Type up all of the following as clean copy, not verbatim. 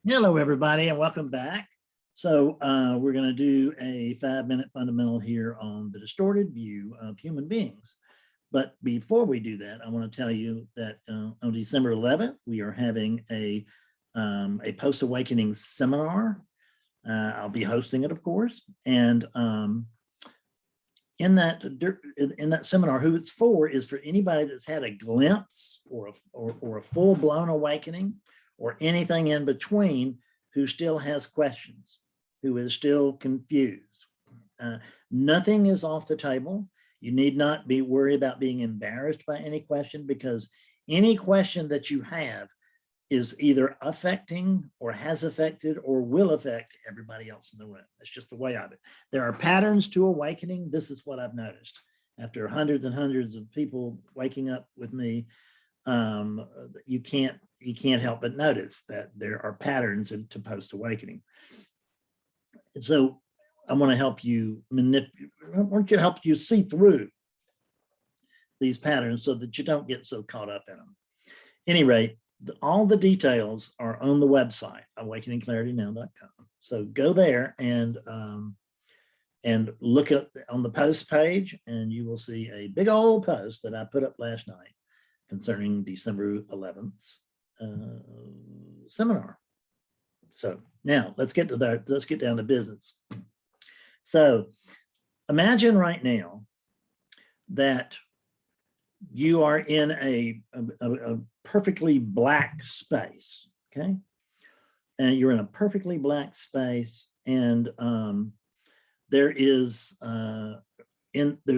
Hello, everybody, and welcome back. So we're going to do a 5-minute fundamental here on the distorted view of human beings. But before we do that, I want to tell you that on December 11th, we are having a post-awakening seminar. I'll be hosting it, of course. And in that seminar, who it's for is for anybody that's had a glimpse or a full-blown awakening, or anything in between, who still has questions, who is still confused. Nothing is off the table. You need not be worried about being embarrassed by any question, because any question that you have is either affecting or has affected or will affect everybody else in the room. That's just the way of it. There are patterns to awakening. This is what I've noticed. After hundreds and hundreds of people waking up with me, you can't help but notice that there are patterns into post-awakening. And so I want to help you help you see through these patterns so that you don't get so caught up in them. At any rate, all the details are on the website, awakeningclaritynow.com. So go there and look at on the post page, and you will see a big old post that I put up last night concerning December 11th's seminar. So now let's get to that. Let's get down to business. So imagine right now that you are in a perfectly black space, okay? And you're in a perfectly black space, and there's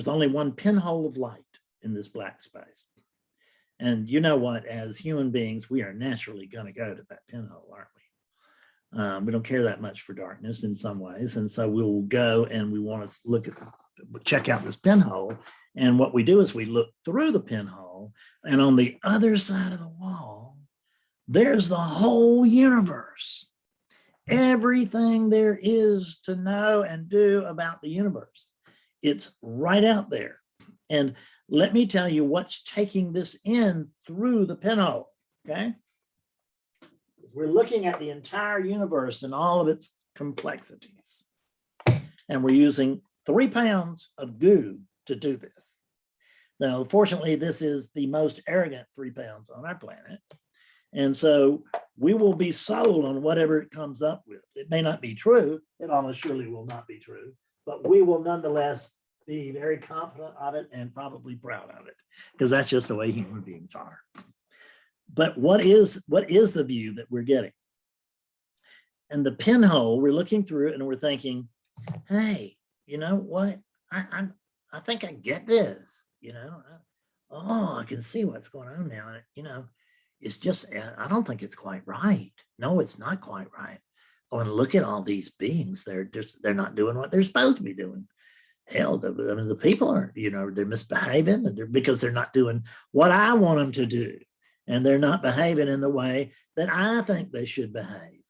only one pinhole of light in this black space. And you know what, as human beings, we are naturally going to go to that pinhole, aren't we? We don't care that much for darkness in some ways. And so we'll go and we want to check out this pinhole. And what we do is we look through the pinhole, and on the other side of the wall, there's the whole universe. Everything there is to know and do about the universe. It's right out there. And let me tell you what's taking this in through the pinhole, okay? We're looking at the entire universe and all of its complexities. And we're using 3 pounds of goo to do this. Now, fortunately, this is the most arrogant 3 pounds on our planet. And so we will be sold on whatever it comes up with. It may not be true. It almost surely will not be true. But we will nonetheless be very confident of it and probably proud of it, because that's just the way human beings are. But what is the view that we're getting? And the pinhole, we're looking through it and we're thinking, hey, you know what? I think I get this, you know. Oh, I can see what's going on now. You know, it's just, I don't think it's quite right. No, it's not quite right. Oh, and look at all these beings. They're not doing what they're supposed to be doing. Hell, the people are, you know, they're misbehaving because they're not doing what I want them to do. And they're not behaving in the way that I think they should behave.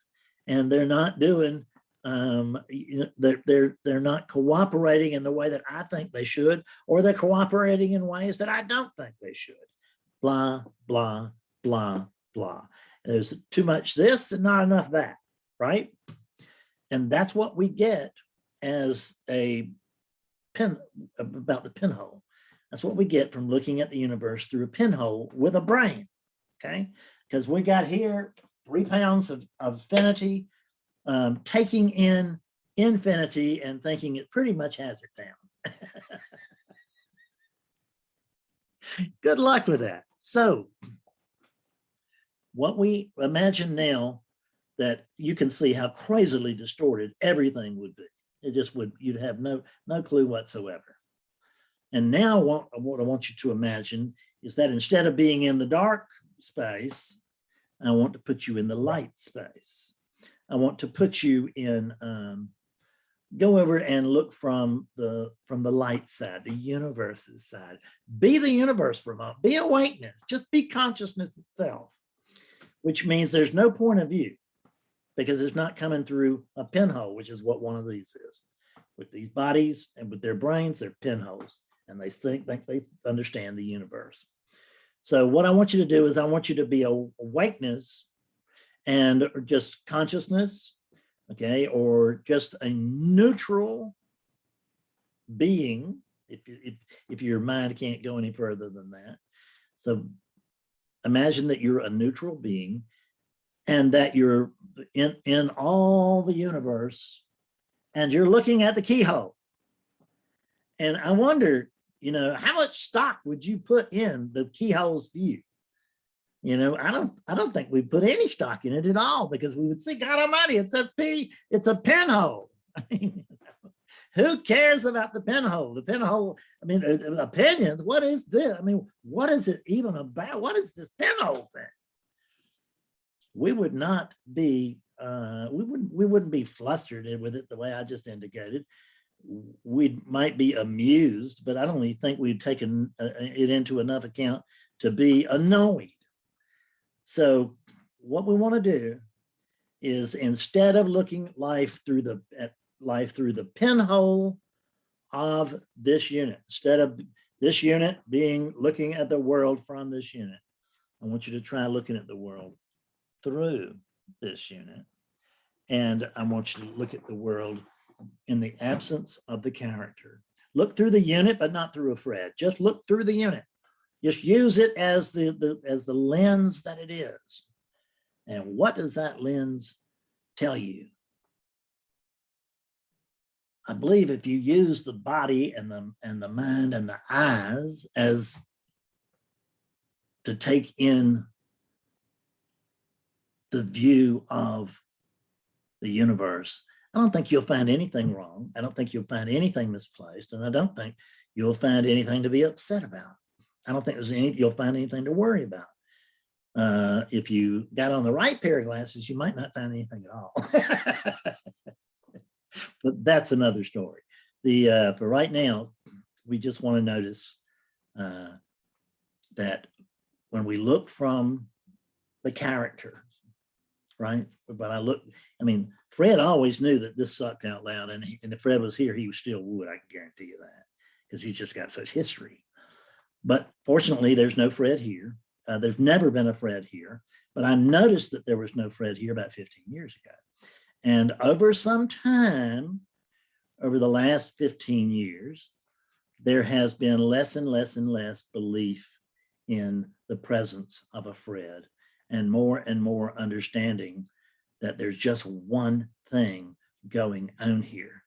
And they're not doing, you know, they're not cooperating in the way that I think they should, or they're cooperating in ways that I don't think they should. Blah, blah, blah, blah. There's too much this and not enough that, right? And that's what we get as a about the pinhole. That's what we get from looking at the universe through a pinhole with a brain, okay? Because we got here 3 pounds of infinity, taking in infinity and thinking it pretty much has it down. Good luck with that. So what we imagine now, that you can see how crazily distorted everything would be. It just would, you'd have no clue whatsoever. And now what I want you to imagine is that instead of being in the dark space, I want to put you in the light space. I want to put you in, go over and look from the light side, the universe's side. Be the universe for a moment. Be awakeness. Just be consciousness itself, which means there's no point of view, because it's not coming through a pinhole, which is what one of these is. With these bodies and with their brains, they're pinholes, and they think they understand the universe. So what I want you to do is I want you to be awakeness and just consciousness, okay, or just a neutral being, if your mind can't go any further than that. So imagine that you're a neutral being and that you're in all the universe and you're looking at the keyhole. And I wonder, you know, how much stock would you put in the keyhole's view? You know, I don't think we put any stock in it at all, because we would see, God Almighty, it's a pinhole. I mean, who cares about the pinhole? The pinhole, I mean, opinions, what is this? I mean, what is it even about? What is this pinhole thing? We would not be, we wouldn't be flustered with it the way I just indicated. We might be amused, but I don't even think we've taken it into enough account to be annoyed. So what we want to do is, instead of looking at life through the pinhole of this unit, instead of this unit being looking at the world from this unit, I want you to try looking at the world through this unit. And I want you to look at the world in the absence of the character. Look through the unit, but not through a Fred. Just look through the unit. Just use it as the lens that it is. And what does that lens tell you? I believe if you use the body and the mind and the eyes as to take in the view of the universe, I don't think you'll find anything wrong. I don't think you'll find anything misplaced. And I don't think you'll find anything to be upset about. I don't think you'll find anything to worry about. If you got on the right pair of glasses, you might not find anything at all. But that's another story. For right now, we just want to notice that when we look from the character, right? But I mean, Fred always knew that this sucked out loud, and if Fred was here, he still would. I can guarantee you that, because he's just got such history. But fortunately, there's no Fred here. There's never been a Fred here, but I noticed that there was no Fred here about 15 years ago. And over some time, over the last 15 years, there has been less and less and less belief in the presence of a Fred, and more understanding that there's just one thing going on here.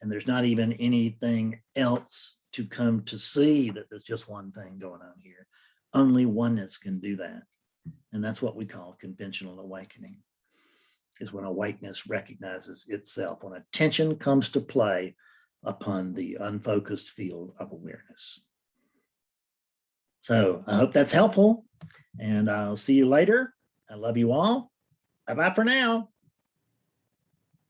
And there's not even anything else to come to see that there's just one thing going on here. Only oneness can do that. And that's what we call conventional awakening, is when awakeness recognizes itself, when attention comes to play upon the unfocused field of awareness. So I hope that's helpful, and I'll see you later. I love you all. Bye-bye for now.